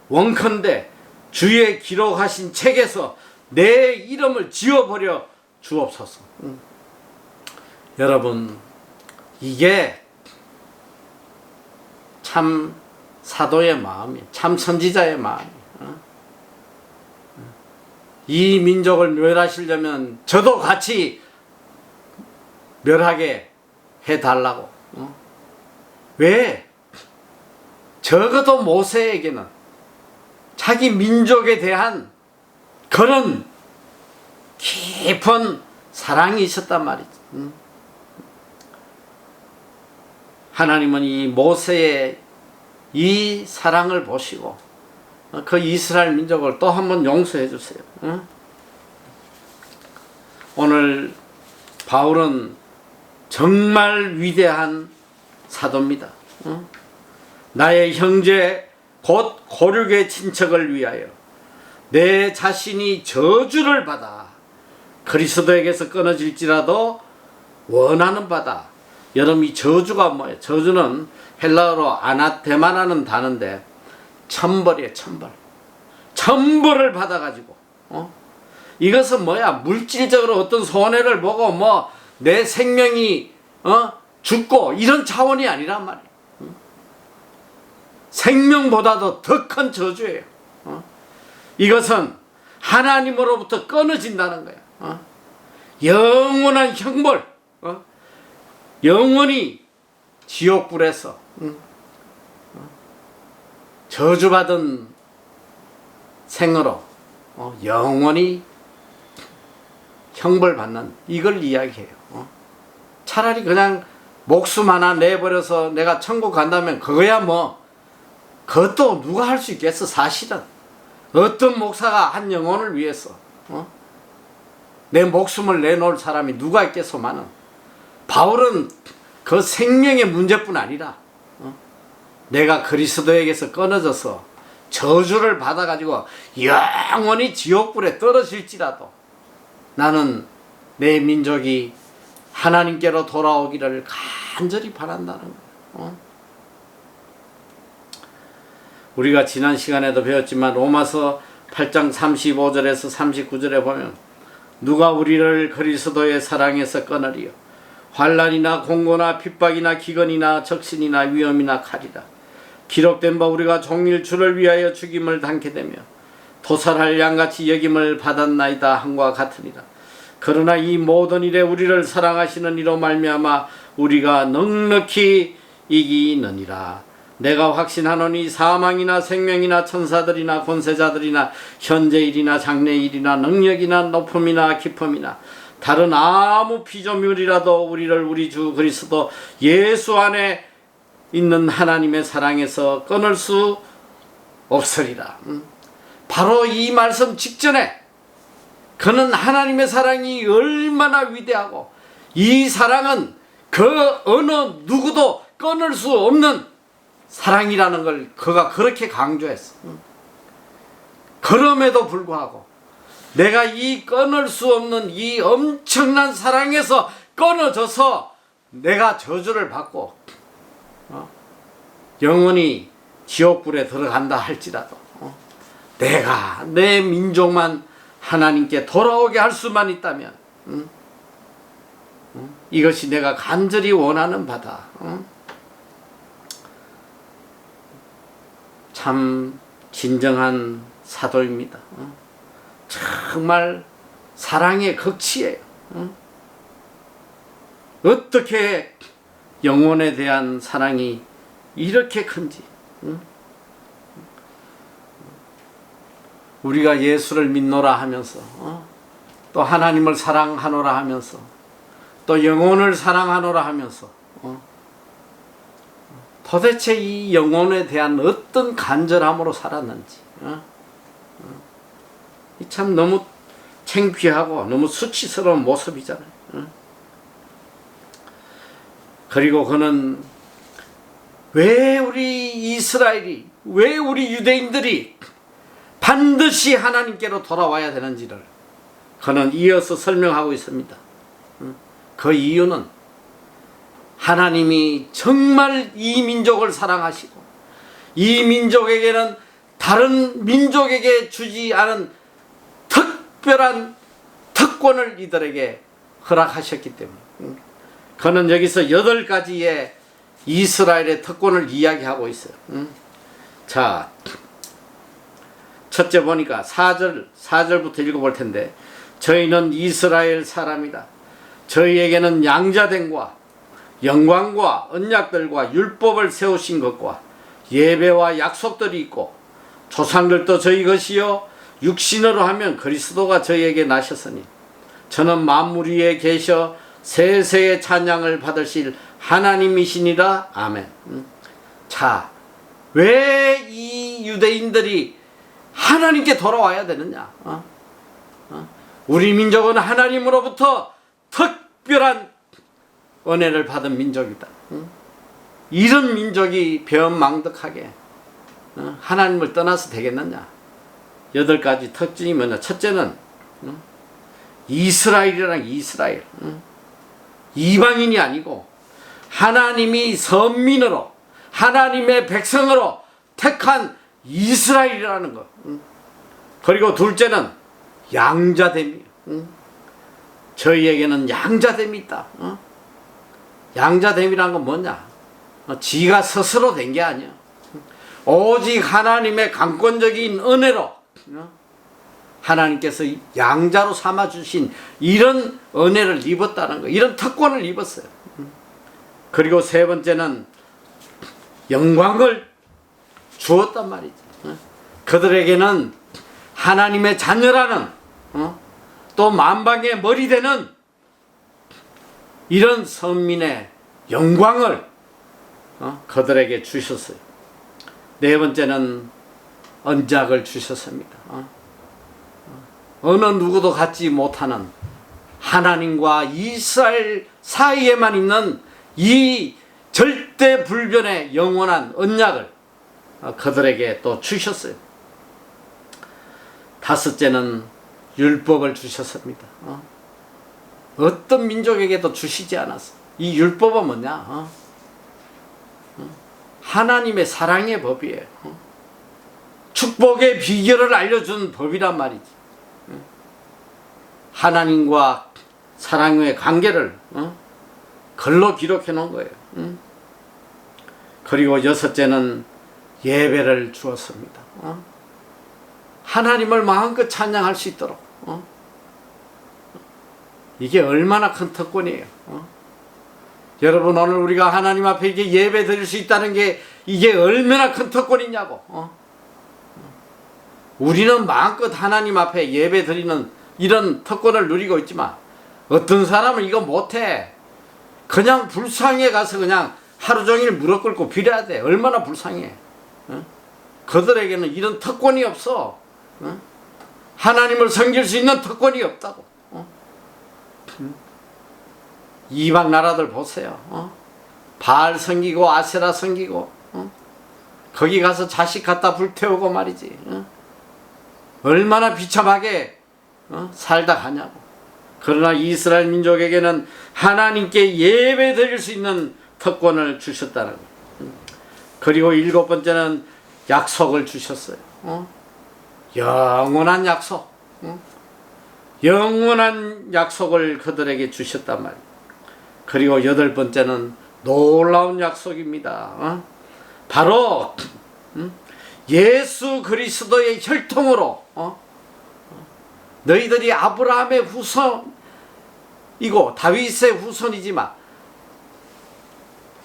원컨대 주의 기록하신 책에서 내 이름을 지워버려 주옵소서. 여러분 이게 참 사도의 마음이 참 선지자의 마음이 이 민족을 멸하시려면 저도 같이 멸하게 해달라고. 왜? 적어도 모세에게는 자기 민족에 대한 그런 깊은 사랑이 있었단 말이지. 하나님은 이 모세의 이 사랑을 보시고 그 이스라엘 민족을 또 한번 용서해 주세요. 오늘 바울은 정말 위대한 사도입니다. 나의 형제 곧 고륙의 친척을 위하여 내 자신이 저주를 받아 그리스도에게서 끊어질지라도 원하는 바다. 여러분 이 저주가 뭐예요? 저주는 헬라어로 아나테마라는 단어인데 천벌이에요. 천벌. 천벌을 받아가지고 이것은 뭐야? 물질적으로 어떤 손해를 보고 뭐 내 생명이 죽고 이런 차원이 아니란 말이에요. 생명보다도 더 큰 저주예요. 이것은 하나님으로부터 끊어진다는 거야. 영원한 형벌, 영원히 지옥불에서 저주받은 생으로 영원히 형벌받는 이걸 이야기해요. 차라리 그냥 목숨 하나 내버려서 내가 천국 간다면 그거야 뭐 그것도 누가 할 수 있겠어. 사실은 어떤 목사가 한 영혼을 위해서 내 목숨을 내놓을 사람이 누가 있겠소만은 바울은 그 생명의 문제뿐 아니라 내가 그리스도에게서 끊어져서 저주를 받아가지고 영원히 지옥불에 떨어질지라도 나는 내 민족이 하나님께로 돌아오기를 간절히 바란다는 거예요. 우리가 지난 시간에도 배웠지만 로마서 8장 35절에서 39절에 보면 누가 우리를 그리스도의 사랑에서 끊으리요 환난이나 공고나 핍박이나 기근이나 적신이나 위험이나 칼이라 기록된 바 우리가 종일 주를 위하여 죽임을 당케 되며 도살할 양같이 여김을 받았나이다 함과 같으니라. 그러나 이 모든 일에 우리를 사랑하시는 이로 말미암아 우리가 넉넉히 이기느니라. 내가 확신하노니 사망이나 생명이나 천사들이나 권세자들이나 현재일이나 장래일이나 능력이나 높음이나 깊음이나 다른 아무 피조물이라도 우리를 우리 주 그리스도 예수 안에 있는 하나님의 사랑에서 끊을 수 없으리라. 바로 이 말씀 직전에 그는 하나님의 사랑이 얼마나 위대하고 이 사랑은 그 어느 누구도 끊을 수 없는 사랑이라는 걸 그가 그렇게 강조했어. 그럼에도 불구하고 내가 이 끊을 수 없는 이 엄청난 사랑에서 끊어져서 내가 저주를 받고 영원히 지옥불에 들어간다 할지라도 내가 내 민족만 하나님께 돌아오게 할 수만 있다면 이것이 내가 간절히 원하는 바다. 참 진정한 사도입니다. 정말 사랑의 극치예요. 어떻게 영혼에 대한 사랑이 이렇게 큰지. 우리가 예수를 믿노라 하면서 또 하나님을 사랑하노라 하면서 또 영혼을 사랑하노라 하면서 도대체 이 영혼에 대한 어떤 간절함으로 살았는지 참 너무 창피하고 너무 수치스러운 모습이잖아요. 그리고 그는 왜 우리 이스라엘이, 왜 우리 유대인들이 반드시 하나님께로 돌아와야 되는지를 그는 이어서 설명하고 있습니다. 그 이유는 하나님이 정말 이 민족을 사랑하시고 이 민족에게는 다른 민족에게 주지 않은 특별한 특권을 이들에게 허락하셨기 때문에 그는 여기서 8가지의 이스라엘의 특권을 이야기하고 있어요. 자, 첫째 보니까 4절부터 읽어볼 텐데 저희는 이스라엘 사람이다. 저희에게는 양자됨과 영광과 언약들과 율법을 세우신 것과 예배와 약속들이 있고 조상들도 저희 것이요 육신으로 하면 그리스도가 저희에게 나셨으니 저는 만물 위에 계셔 세세의 찬양을 받으실 하나님이시니라. 아멘. 자, 왜 이 유대인들이 하나님께 돌아와야 되느냐? 우리 민족은 하나님으로부터 특별한 은혜를 받은 민족이다. 이런 민족이 배은망덕하게 하나님을 떠나서 되겠느냐? 8가지 특징이 뭐냐? 첫째는 이스라엘이란 이스라엘. 이방인이 아니고 하나님이 선민으로 하나님의 백성으로 택한 이스라엘이라는 것. 그리고 둘째는 양자됨이에요. 저희에게는 양자됨이 있다. 양자됨이란 건 뭐냐? 지가 스스로 된 게 아니야. 오직 하나님의 강권적인 은혜로 하나님께서 양자로 삼아주신 이런 은혜를 입었다는 거, 이런 특권을 입었어요. 그리고 세 번째는 영광을 주었단 말이지. 그들에게는 하나님의 자녀라는 또 만방의 머리 되는 이런 선민의 영광을 그들에게 주셨어요. 네 번째는 언약을 주셨습니다. 어느 누구도 갖지 못하는 하나님과 이스라엘 사이에만 있는 이 절대 불변의 영원한 언약을 그들에게 또 주셨어요. 다섯째는 율법을 주셨습니다. 어떤 민족에게도 주시지 않았어. 이 율법은 뭐냐? 하나님의 사랑의 법이에요. 축복의 비결을 알려준 법이란 말이지. 하나님과 사랑의 관계를 글로 기록해 놓은 거예요. 그리고 여섯째는 예배를 주었습니다. 하나님을 마음껏 찬양할 수 있도록. 이게 얼마나 큰 특권이에요. 여러분, 오늘 우리가 하나님 앞에 이게 예배 드릴 수 있다는 게 이게 얼마나 큰 특권이냐고. 우리는 마음껏 하나님 앞에 예배 드리는 이런 특권을 누리고 있지만 어떤 사람은 이거 못해. 그냥 불상에 가서 그냥 하루 종일 무릎 꿇고 빌어야 돼. 얼마나 불쌍해. 그들에게는 이런 특권이 없어. 하나님을 섬길 수 있는 특권이 없다고. 이방 나라들 보세요. 바알 섬기고 아세라 섬기고 거기 가서 자식 갖다 불태우고 말이지. 얼마나 비참하게 살다 가냐고. 그러나 이스라엘 민족에게는 하나님께 예배 드릴 수 있는 특권을 주셨다는 거예요. 그리고 일곱 번째는 약속을 주셨어요. 영원한 약속. 영원한 약속을 그들에게 주셨단 말이에요. 그리고 여덟 번째는 놀라운 약속입니다. 바로 예수 그리스도의 혈통으로 너희들이 아브라함의 후손이고 다윗의 후손이지만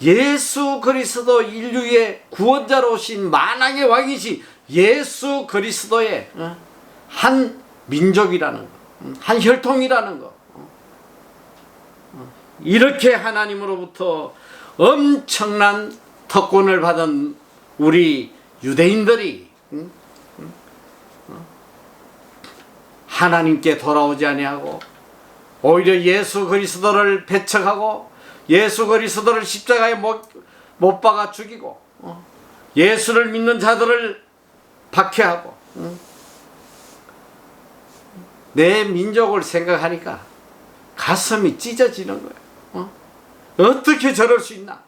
예수 그리스도 인류의 구원자로 오신 만왕의 왕이신 예수 그리스도의 한 민족이라는 거, 한 혈통이라는 거. 이렇게 하나님으로부터 엄청난 특권을 받은 우리 유대인들이 하나님께 돌아오지 아니하고 오히려 예수 그리스도를 배척하고 예수 그리스도를 십자가에 못 박아 죽이고 예수를 믿는 자들을 박해하고 내 민족을 생각하니까 가슴이 찢어지는 거예요. 어떻게 저럴 수 있나?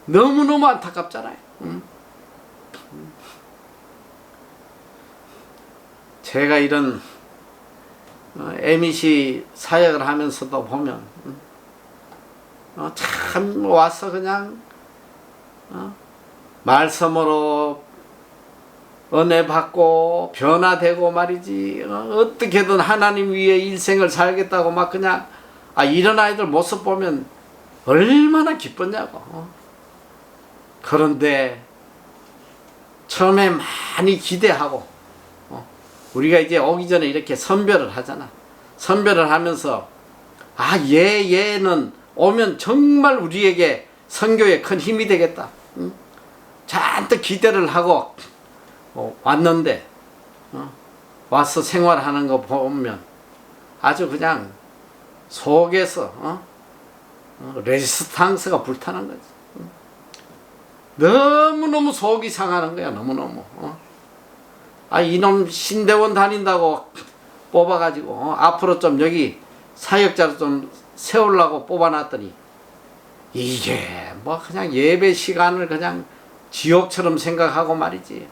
너무너무 안타깝잖아요. 제가 이런 MEC 사역을 하면서도 보면 참 와서 그냥 말씀으로 은혜 받고 변화되고 말이지. 어떻게든 하나님 위해 일생을 살겠다고 막 그냥 이런 아이들 모습 보면 얼마나 기뻤냐고. 그런데 처음에 많이 기대하고 우리가 이제 오기 전에 이렇게 선별을 하잖아. 선별을 하면서 얘는 오면 정말 우리에게 선교에 큰 힘이 되겠다. 잔뜩 기대를 하고 왔는데 와서 생활하는 거 보면 아주 그냥 속에서 레지스탕스가 불타는 거지. 너무너무 속이 상하는 거야. 너무너무. 이놈 신대원 다닌다고 뽑아가지고 앞으로 좀 여기 사역자로 좀 세우려고 뽑아놨더니 이게 뭐 그냥 예배 시간을 그냥 지옥처럼 생각하고 말이지.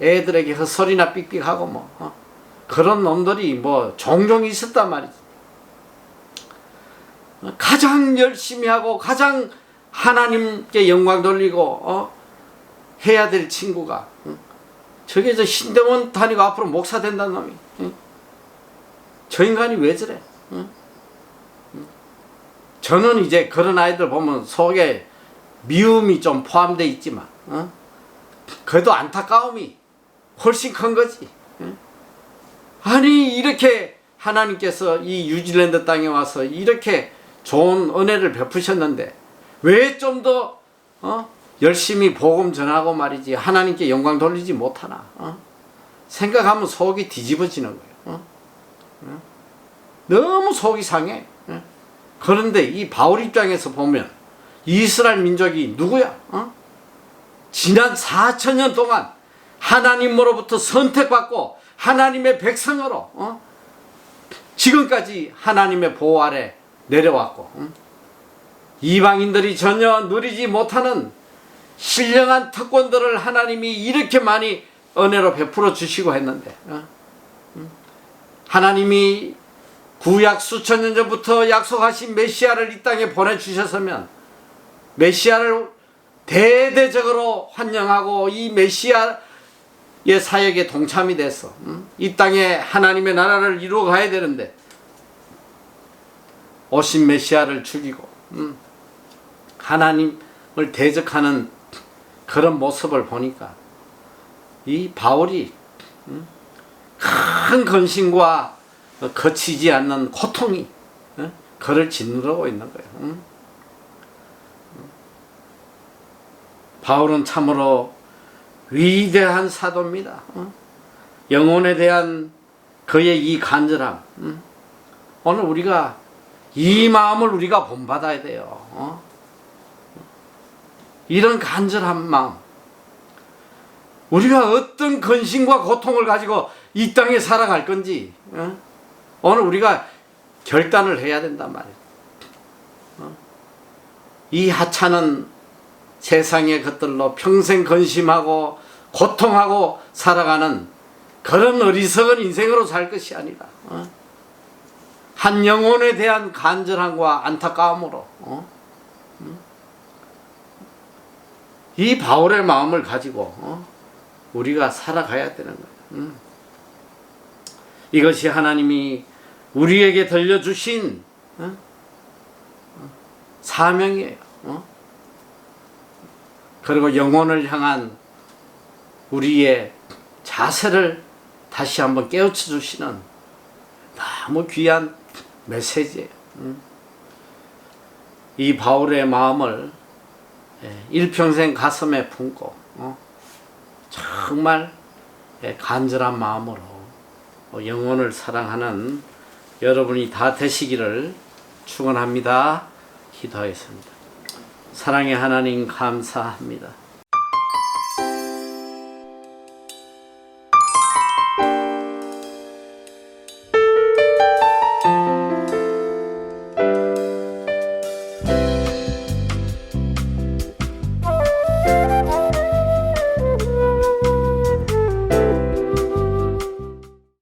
애들에게 헛소리나 삑삑하고 뭐 그런 놈들이 뭐 종종 있었단 말이지. 가장 열심히 하고 가장 하나님께 영광 돌리고 해야 될 친구가 저게 저 신대원 다니고 앞으로 목사 된다는 놈이 저 인간이 왜 저래? 저는 이제 그런 아이들 보면 속에 미움이 좀 포함되어 있지만 그래도 안타까움이 훨씬 큰 거지. 아니 이렇게 하나님께서 이 뉴질랜드 땅에 와서 이렇게 좋은 은혜를 베푸셨는데 왜 좀 더 열심히 복음 전하고 말이지 하나님께 영광 돌리지 못하나. 생각하면 속이 뒤집어지는 거예요. 너무 속이 상해. 그런데 이 바울 입장에서 보면 이스라엘 민족이 누구야? 지난 4,000년 동안 하나님으로부터 선택받고 하나님의 백성으로 지금까지 하나님의 보호 아래 내려왔고 이방인들이 전혀 누리지 못하는 신령한 특권들을 하나님이 이렇게 많이 은혜로 베풀어 주시고 했는데 하나님이 구약 수천 년 전부터 약속하신 메시아를 이 땅에 보내주셨으면 메시아를 대대적으로 환영하고 이 메시아의 사역에 동참이 돼서 이 땅에 하나님의 나라를 이루어 가야 되는데 오신 메시아를 죽이고 하나님을 대적하는 그런 모습을 보니까 이 바울이 큰 근심과 거치지 않는 고통이 그를 짓누르고 있는 거예요. 바울은 참으로 위대한 사도입니다. 영혼에 대한 그의 이 간절함, 오늘 우리가 이 마음을 우리가 본받아야 돼요. 이런 간절한 마음, 우리가 어떤 근심과 고통을 가지고 이 땅에 살아갈 건지 오늘 우리가 결단을 해야 된단 말이에요. 이 하찮은 세상의 것들로 평생 근심하고 고통하고 살아가는 그런 어리석은 인생으로 살 것이 아니라 한 영혼에 대한 간절함과 안타까움으로 이 바울의 마음을 가지고 우리가 살아가야 되는 거예요. 이것이 하나님이 우리에게 들려주신 사명이에요. 그리고 영혼을 향한 우리의 자세를 다시 한번 깨우쳐 주시는 너무 귀한 메시지예요. 이 바울의 마음을 일평생 가슴에 품고 정말 간절한 마음으로 영혼을 사랑하는 여러분이 다 되시기를 축원합니다. 기도하겠습니다. 사랑의 하나님 감사합니다.